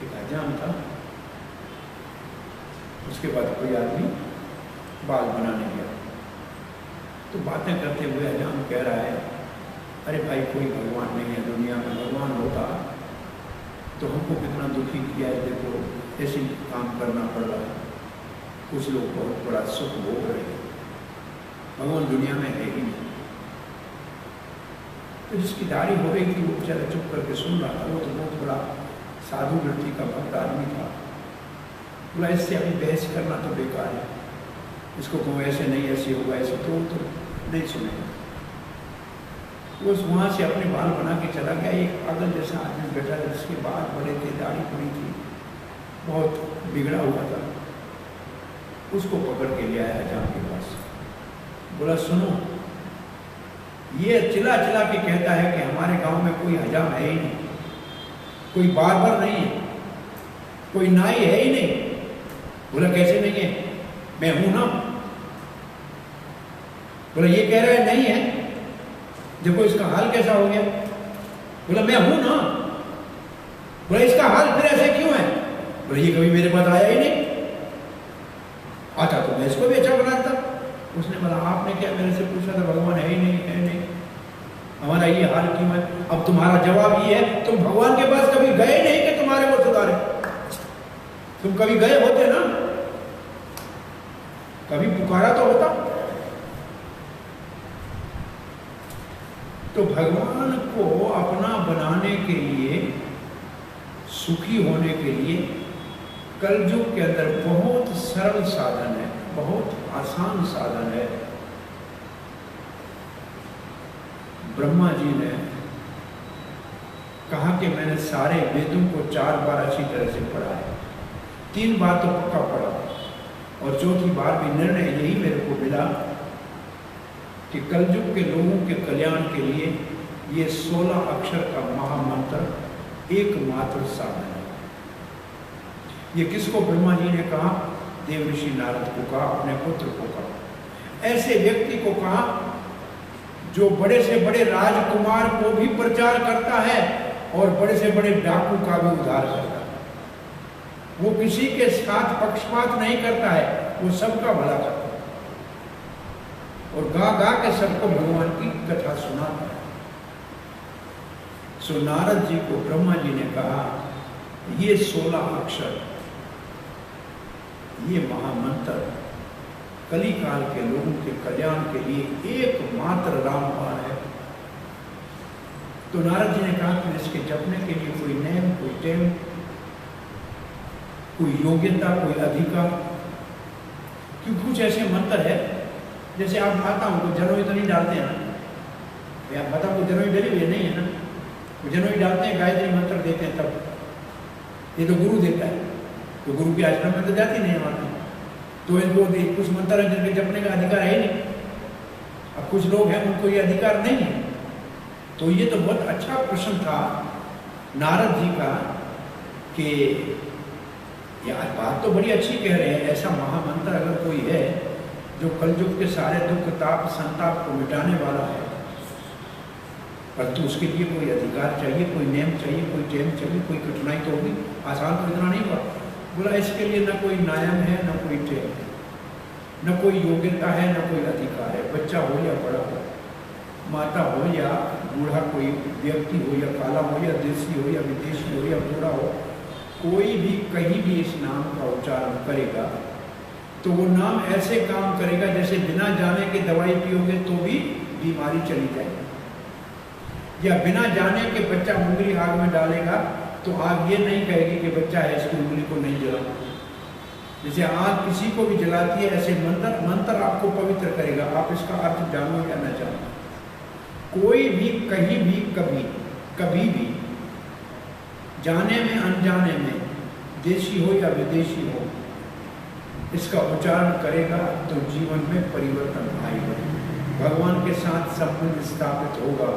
एक हजाम था, उसके बाद कोई आदमी बाल बनाने गया, तो बातें करते हुए हजाम कह रहा है, अरे भाई कोई भगवान नहीं है दुनिया में, भगवान होता तो हमको कितना दुखी किया है, देखो ऐसे काम करना पड़ रहा है, कुछ लोग बहुत बड़ा सुख भोग रहे हैं, भगवान दुनिया में है ही नहीं। तो जिसकी दाढ़ी हो रही थी वो बेचारा चुप करके सुन रहा था, वो तो बहुत बड़ा साधु व्यक्ति का भक्त आदमी था। बोला इससे अभी बहस करना तो बेकार है, इसको कहो ऐसे नहीं ऐसे होगा ऐसे, तो नहीं सुनेगा। वो वहाँ से अपने बाल बना के चला गया। एक पागल जैसा आदमी बैठा था जिसके बाल बड़े थे, दाढ़ी पड़ी थी, बहुत बिगड़ा हुआ था, उसको पकड़ के ले आया हजाम के पास। बोला सुनो, ये चिल्ला चिल्ला के कहता है कि हमारे गांव में कोई हजाम है ही नहीं, कोई बार्बर नहीं है, कोई नाई है ही नहीं। बोला कैसे नहीं है? मैं हूं ना। बोला ये कह रहा है नहीं है, देखो इसका हाल कैसा हो गया। बोला मैं हूं ना। बोला इसका हाल फिर ऐसे क्यों है? बोला ये कभी मेरे पास आया ही नहीं, आता तो मैं इसको भी अच्छा बनाता। उसने बोला आपने क्या मेरे से पूछा था? भगवान है ही नहीं, है नहीं, हमारा ये हाल क्यों है? अब तुम्हारा जवाब ये है, तुम भगवान के पास कभी गए नहीं कि तुम्हारे को सुधारे। तुम कभी गए होते ना, कभी पुकारा तो होता। तो भगवान को अपना बनाने के लिए, सुखी होने के लिए कलयुग के अंदर बहुत सरल साधन है, बहुत आसान साधन है। ब्रह्मा जी ने कहा कि मैंने सारे वेदों को 4 बार अच्छी तरह से पढ़ा है, 3 बार तो पक्का पढ़ा, और चौथी बार भी निर्णय यही मेरे को मिला कि कलयुग के लोगों के कल्याण के लिए ये 16 अक्षर का महामंत्र एकमात्र साधन है। ये किसको ब्रह्मा जी ने कहा? देव ऋषि नारद को कहा, अपने पुत्र को कहा, ऐसे व्यक्ति को कहा जो बड़े से बड़े राजकुमार को भी प्रचार करता है और बड़े से बड़े डाकू का भी उद्धार करता है। वो किसी के साथ पक्षपात नहीं करता है, वो सबका भला करता है और गा गा के सबको भगवान की कथा सुनाता है। सो नारद जी को ब्रह्मा जी ने कहा ये 16 अक्षर, ये महामंत्र कलिकाल के लोगों के कल्याण के लिए एकमात्र रामबाण है। तो नारद जी ने कहा कि इसके जपने के लिए कोई नेम, कोई टेम, कोई योग्यता, कोई अधिकार, क्योंकि कुछ ऐसे मंत्र है जैसे आप माताओं को जनोई तो नहीं डालते हैं ना, आप माताओं को जनोई डली हुई नहीं है ना, वो जनोई डालते हैं, गायत्री मंत्र देते हैं, तब ये तो गुरु देता है, तो गुरु के आश्रम में तो जाती नहीं माता, तो इनको कुछ मंत्र है जिनके जपने का अधिकार है ही नहीं। अब कुछ लोग हैं उनको ये अधिकार नहीं है। तो ये तो बहुत अच्छा प्रश्न था नारद जी का कि यार बात तो बड़ी अच्छी कह रहे हैं, ऐसा महामंत्र अगर कोई है जो कलयुग के सारे दुख ताप संताप को मिटाने वाला है, परंतु उसके लिए कोई अधिकार चाहिए, कोई नियम चाहिए, कोई टेम चाहिए, कोई कठिनाई तो होगी, आसान तो इतना नहीं हुआ। बोला इसके लिए न कोई नियम है, न कोई टेम है, न कोई योग्यता है, न कोई अधिकार है। बच्चा हो या बड़ा हो, माता हो या बूढ़ा कोई व्यक्ति हो, या काला हो या देसी हो या विदेशी हो या बूढ़ा हो, कोई भी कहीं भी इस नाम का उच्चारण करेगा तो वो नाम ऐसे काम करेगा जैसे बिना जाने के दवाई पियोगे तो भी बीमारी चली जाएगी, या बिना जाने के बच्चा उंगली आग में डालेगा तो आग ये नहीं कहेगी कि बच्चा है इसकी उंगली को नहीं जलाना। जैसे आग किसी को भी जलाती है, ऐसे मंत्र आपको पवित्र करेगा, आप इसका अर्थ जानो या न जानो। कोई भी कहीं भी कभी भी जाने में अनजाने में, देशी हो या विदेशी हो, इसका उच्चारण करेगा तो जीवन में परिवर्तन आएगा, भगवान के साथ संबंध स्थापित होगा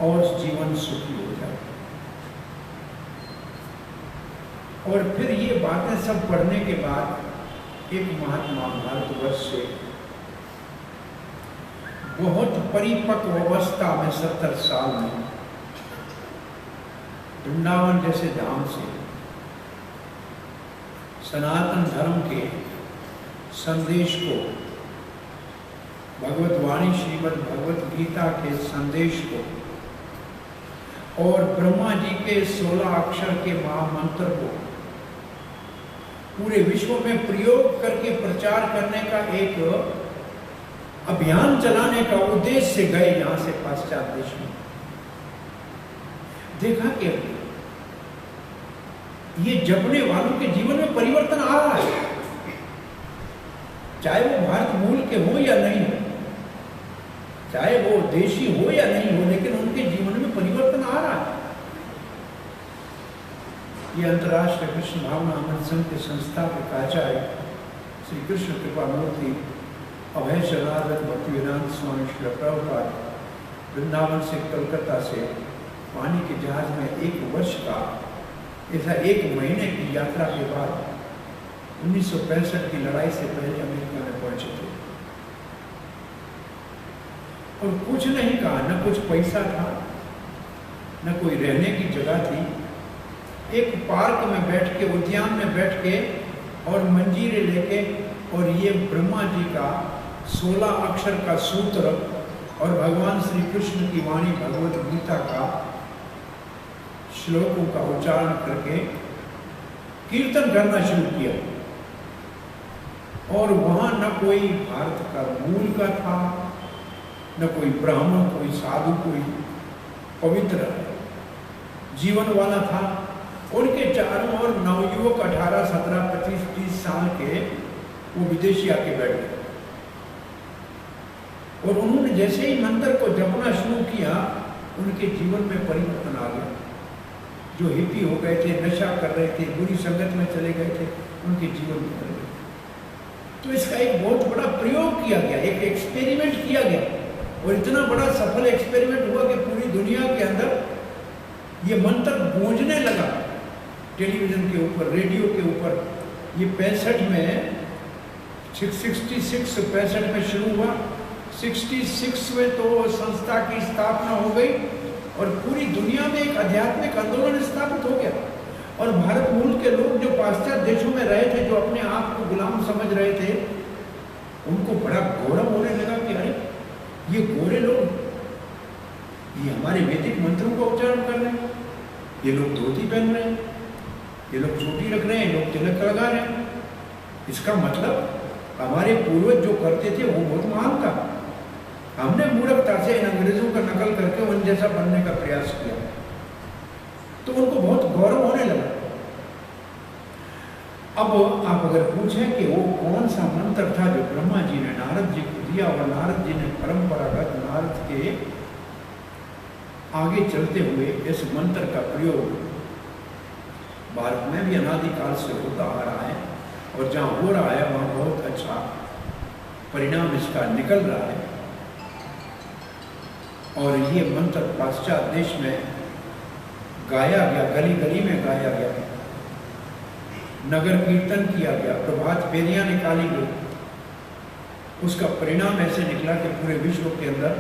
और जीवन सुखी हो जाएगा। और फिर ये बातें सब पढ़ने के बाद एक महात्मा भारतवर्ष से बहुत परिपक्व अवस्था में 70 साल में वृंदावन जैसे धाम से सनातन धर्म के संदेश को, भगवत वाणी श्रीमद् भगवत गीता के संदेश को और ब्रह्मा जी के 16 अक्षर के महामंत्र को पूरे विश्व में प्रयोग करके प्रचार करने का एक अभियान चलाने का उद्देश्य से गए यहां से पाश्चात्य देश में। देखा कि ये जपने वालों के जीवन में परिवर्तन आ रहा है, चाहे वो भारत मूल के हो या नहीं हो, चाहे वो देशी हो या नहीं हो, लेकिन उनके जीवन में परिवर्तन आ रहा है। ये अंतर्राष्ट्रीय कृष्ण भावना अमृत संघ के संस्थापक आचार्य श्री कृष्ण कृपा मूर्ति अभय शरणागत भक्तिवेदांत स्वामी श्री प्रभुपाद वृंदावन से कलकत्ता से पानी के जहाज में 1 वर्ष का ऐसा 1 महीने की यात्रा के बाद 1965 की लड़ाई से पहले अमेरिका में पहुंचे थे और कुछ नहीं कहा, न कुछ पैसा था, न कोई रहने की जगह थी। एक पार्क में बैठ के, उद्यान में बैठ के और मंजीरे लेके और ये ब्रह्मा जी का 16 अक्षर का सूत्र और भगवान श्री कृष्ण की वाणी भगवत गीता का श्लोकों का उच्चारण करके कीर्तन करना शुरू किया। और वहां न कोई भारत का मूल का था, न कोई ब्राह्मण, कोई साधु, कोई पवित्र जीवन वाला था। उनके चारों ओर नवयुवक 18, 17, 25, 30 साल के वो विदेशी आके बैठ गए और उन्होंने जैसे ही मंत्र को जपना शुरू किया उनके जीवन में परिवर्तन आ गया। जो हिप्पी हो गए थे, नशा कर रहे थे, बुरी संगत में चले गए थे, उनके जीवन में बदल गए। तो इसका एक बहुत बड़ा प्रयोग किया गया, एक एक्सपेरिमेंट किया गया और इतना बड़ा सफल एक्सपेरिमेंट हुआ कि पूरी दुनिया के अंदर ये मंत्र गूंजने लगा। टेलीविजन के ऊपर, रेडियो के ऊपर। ये 65 में 65 में शुरू हुआ, 66 में तो संस्था की स्थापना हो गई और पूरी दुनिया में एक आध्यात्मिक आंदोलन स्थापित हो गया। और भारत मूल के लोग जो पाश्चात्य देशों में रहे थे, जो अपने आप को गुलाम समझ रहे थे, उनको बड़ा गौरव होने लगा कि अरे ये गोरे लोग ये हमारे वैदिक मंत्रों का उच्चारण कर रहे हैं, ये लोग धोती पहन रहे हैं, ये लोग चोटी रख रहे हैं, लोग तिलक लगा रहे हैं। इसका मतलब हमारे पूर्वज जो करते थे वो बहुत महान था। हमने मूर्खता से इन अंग्रेजों का नकल करके उन जैसा बनने का प्रयास किया, तो उनको बहुत गौरव होने लगा। अब आप अगर पूछें कि वो कौन सा मंत्र था जो ब्रह्मा जी ने नारद जी को दिया और नारद जी ने परंपरागत नारद के आगे चलते हुए इस मंत्र का प्रयोग भारत में भी अनादिकाल से होता आ रहा है और जहाँ हो रहा है वहाँ बहुत अच्छा परिणाम इसका निकल रहा है। और ये मंत्र पाश्चात्य देश में गाया गया, गली गली में गाया गया। नगर कीर्तन किया गया, प्रभात फेरियां निकाली गई। उसका परिणाम ऐसे निकला कि पूरे विश्व के अंदर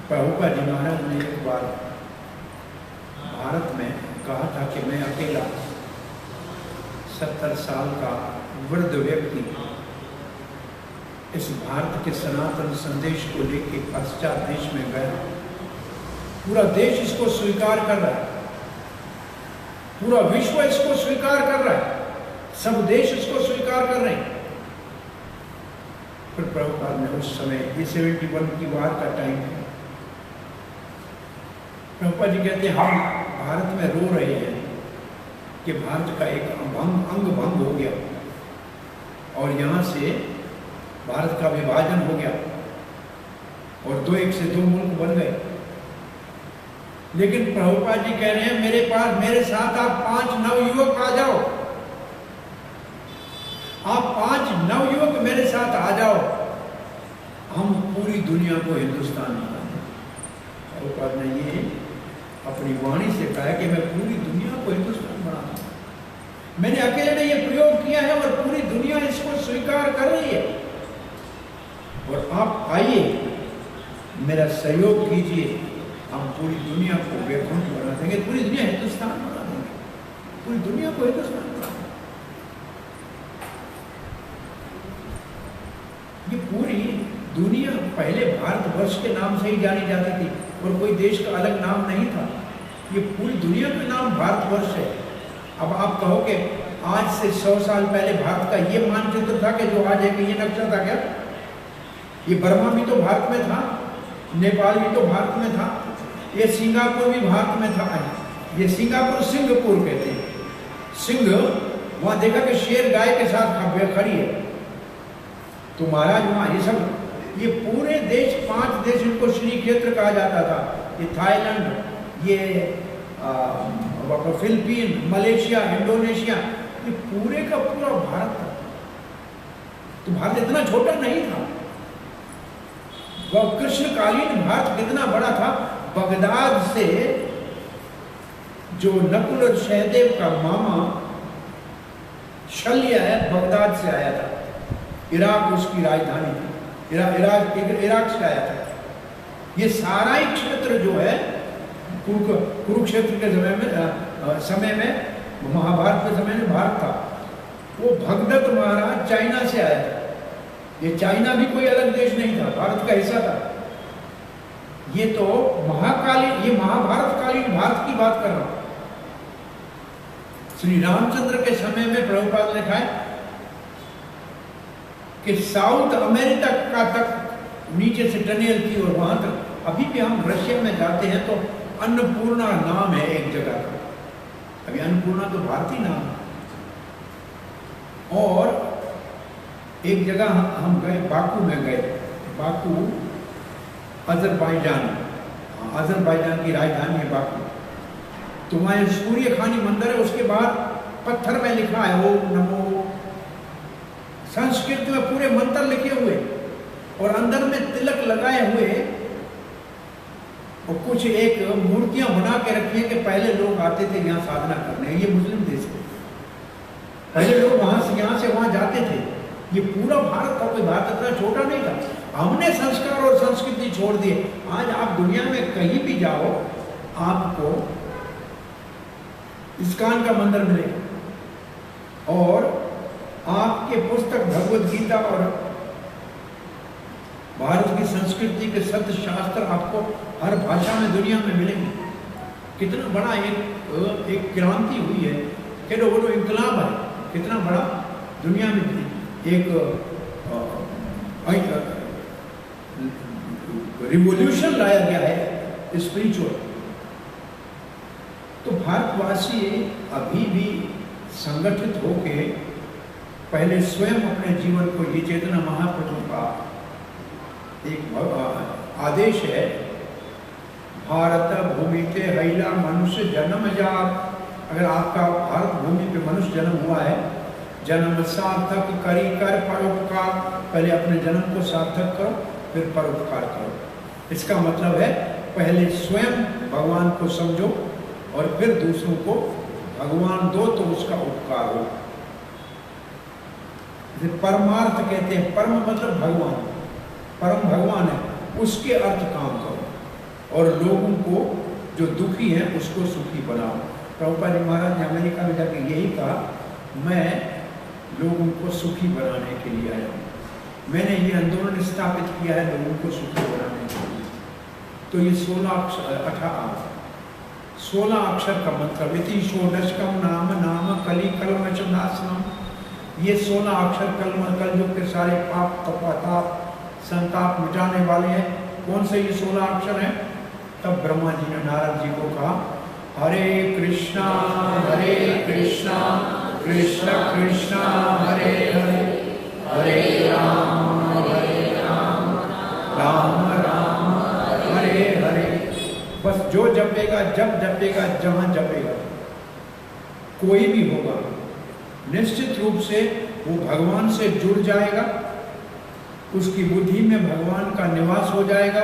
प्रभुपाद जी महाराज ने एक बार भारत में कहा था कि मैं अकेला 70 साल का वृद्ध व्यक्ति इस भारत के सनातन संदेश को लेकर पश्चात देश में गया। पूरा देश इसको स्वीकार कर रहा है, पूरा विश्व इसको स्वीकार कर रहा है, सब देश इसको स्वीकार कर रहे हैं। फिर प्रभुपाद ने उस समय, ये 71 की बात का टाइम है, प्रभुपाद जी कहते हैं हम भारत में रो रहे हैं कि भारत का एक अंग भंग हो गया और यहाँ से भारत का विभाजन हो गया और एक से दो मुल्क बन गए। लेकिन प्रभुपाद जी कह रहे हैं मेरे साथ आप 5 नवयुवक आ जाओ, आप 5 नवयुवक मेरे साथ आ जाओ, हम पूरी दुनिया को हिंदुस्तान बना दें। प्रभुपाद ने ये अपनी वाणी से कहा कि मैं पूरी दुनिया को हिंदुस्तान बना दूं। मैंने अकेले ने ये प्रयोग किया है और पूरी दुनिया इसको स्वीकार कर रही है, और आप आइए मेरा सहयोग कीजिए, हम पूरी दुनिया को वैकुंठ बना देंगे, पूरी दुनिया हिंदुस्तान बना देंगे, पूरी दुनिया को हिंदुस्तान बना देंगे। ये पूरी दुनिया पहले भारतवर्ष के नाम से ही जानी जाती थी और कोई देश का अलग नाम नहीं था। ये पूरी दुनिया का नाम भारतवर्ष है। अब आप कहो कि आज से 100 साल पहले भारत का ये मानचित्र था कि जो आज है कि ये नक्शा था क्या? ये बर्मा भी तो भारत में था, नेपाल भी तो भारत में था, ये सिंगापुर भी भारत में था। ये सिंगापुर सिंगापुर कहते हैं। सिंह वहां देखा कि शेर गाय के साथ खड़ी है, तो महाराज वहां ये सब, ये पूरे देश 5 देश, इनको श्री क्षेत्र कहा जाता था। ये थाईलैंड, ये फिलीपीन, मलेशिया, इंडोनेशिया, ये पूरे का पूरा भारत था। तो भारत इतना छोटा नहीं था। वह कृष्णकालीन भारत कितना बड़ा था। बगदाद से जो नकुल और सहदेव का मामा शल्य है, बगदाद से आया था। इराक उसकी राजधानी थी, इराक से आया था। ये सारा ही क्षेत्र जो है कुरुक्षेत्र के समय में महाभारत के समय में भारत था। वो भगदत्त महाराज चाइना से आया था। ये चाइना भी कोई अलग देश नहीं था, भारत का हिस्सा था। ये तो महाकालीन, ये महाभारत कालीन भारत की बात कर रहा हूं। श्री रामचंद्र के समय में प्रभुपाद ने कहा कि साउथ अमेरिका का तक नीचे से टनेल थी और वहां तक। अभी भी हम रशिया में जाते हैं तो अन्नपूर्णा नाम है एक जगह का। अभी अन्नपूर्णा तो भारतीय नाम है। और एक जगह हम गए, बाकू में गए। बाकू अजरबैजान की राजधानी है बाकू। तो वहां सूर्य खानी मंदिर है, उसके बाद पत्थर में लिखा है ओम नमो, संस्कृत में पूरे मंत्र लिखे हुए और अंदर में तिलक लगाए हुए, और कुछ एक मूर्तियां बना के रखी है कि पहले लोग आते थे यहाँ साधना करने। ये मुस्लिम देश है, पहले लोग वहां से यहाँ से वहां जाते थे। ये पूरा भारत था, कोई भारत इतना छोटा नहीं था। हमने संस्कार और संस्कृति छोड़ दिए। आज आप दुनिया में कहीं भी जाओ, आपको इस्कॉन का मंदिर मिलेगा और आपके पुस्तक भगवद गीता और भारत की संस्कृति के सत्य शास्त्र आपको हर भाषा में दुनिया में मिलेंगे। कितना बड़ा एक क्रांति हुई है, कि वो इंकलाब है, कितना बड़ा दुनिया में एक रिवॉल्यूशन लाया गया है स्पिरिचुअल। तो भारतवासी अभी भी संगठित होके पहले स्वयं अपने जीवन को, ये चैतन्य महाप्रभु का एक आदेश है, भारत भूमि ते हैला मनुष्य जन्म जात। अगर आपका भारत भूमि पे मनुष्य जन्म हुआ है, जन्म सार्थक करी कर परोपकार। पहले अपने जन्म को सार्थक करो, फिर परोपकार करो। इसका मतलब है पहले स्वयं भगवान को समझो और फिर दूसरों को भगवान दो तो उसका उपकार हो। जैसे परमार्थ कहते हैं, परम मतलब भगवान, परम भगवान है, उसके अर्थ काम करो और लोगों को जो दुखी है उसको सुखी बनाओ। प्रभुपाद जी महाराज ने अमेरिका में जाकर यही कहा, मैं लोगों को सुखी बनाने के लिए आया हूँ, मैंने ये आंदोलन स्थापित किया है लोगों को सुखी बनाने के लिए। तो ये 16 अक्षर का मंत्र, इति षोडशकम नाम नाम कली कलमचनाशनम, ये 16 अक्षर कलयुग के सारे पाप तपाताप संताप मिटाने वाले हैं। कौन से ये 16 अक्षर हैं? तब ब्रह्मा जी ने नारद जी को कहा, हरे कृष्णा कृष्ण कृष्ण हरे हरे, हरे राम राम राम हरे हरे। बस जो जपेगा, जब जपेगा, जहां जपेगा, कोई भी होगा, निश्चित रूप से वो भगवान से जुड़ जाएगा, उसकी बुद्धि में भगवान का निवास हो जाएगा,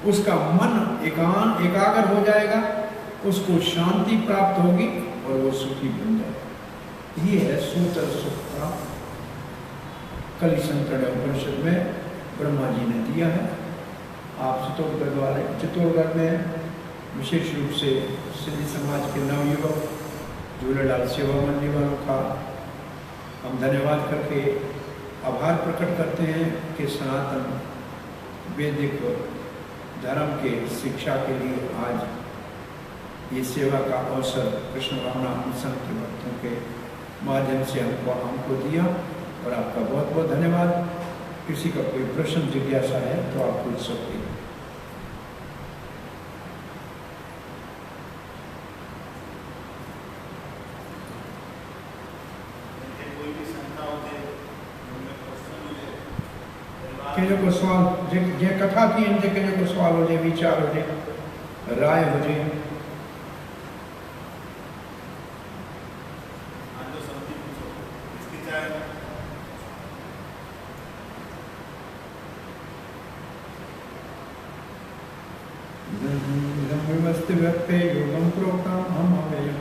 उसका मन एकाग्र हो जाएगा, उसको शांति प्राप्त होगी और वो सुखी बन जाएगा। ये है सूत्र सुख का कली संतरण उपनिषद में ब्रह्मा जी ने दिया है। आप चित्तौड़गढ़ में विशेष रूप से सिंधी समाज के नवयुवक झूलेलाल सेवा मंडली वालों का हम धन्यवाद करके आभार प्रकट करते हैं कि सनातन वैदिक धर्म के शिक्षा के लिए आज ये सेवा का अवसर कृष्ण भावना मिशन के भक्तों के माध्यम से हमको दिया और आपका बहुत बहुत धन्यवाद। किसी का कोई प्रश्न जिज्ञासा है तो आप पूछ सकते हैं। केजो को सवाल जे कथा थी इनसे केजो को सवाल हो जाए, विचार हो जाए, राय हो जाए। व्यक्ते योगम प्रोक्तम हम अव्ययम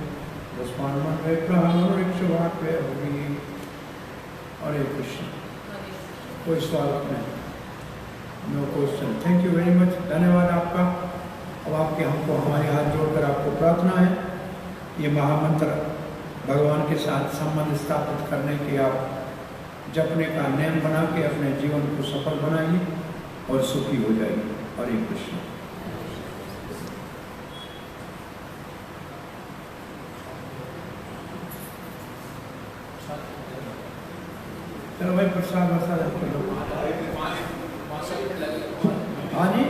दस्मान्मन्वय प्रहारोक्षवाक्य होगी। हरे कृष्ण। कोई सवाल नहीं? No question. Thank you very much, धन्यवाद आपका। अब आपके हमको हमारे हाथ जोड़कर आपको प्रार्थना है, ये महामंत्र भगवान के साथ संबंध स्थापित करने के आप जपने का नियम बना के अपने जीवन को सफल बनाइए और सुखी हो जाइए। हरे कृष्ण। चलो भाई प्रसाद वसाद कर लो। हाँ जी,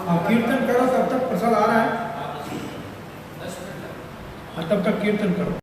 हाँ कीर्तन करो, तब तक प्रसाद आ रहा है। हाँ तब तक कीर्तन करो।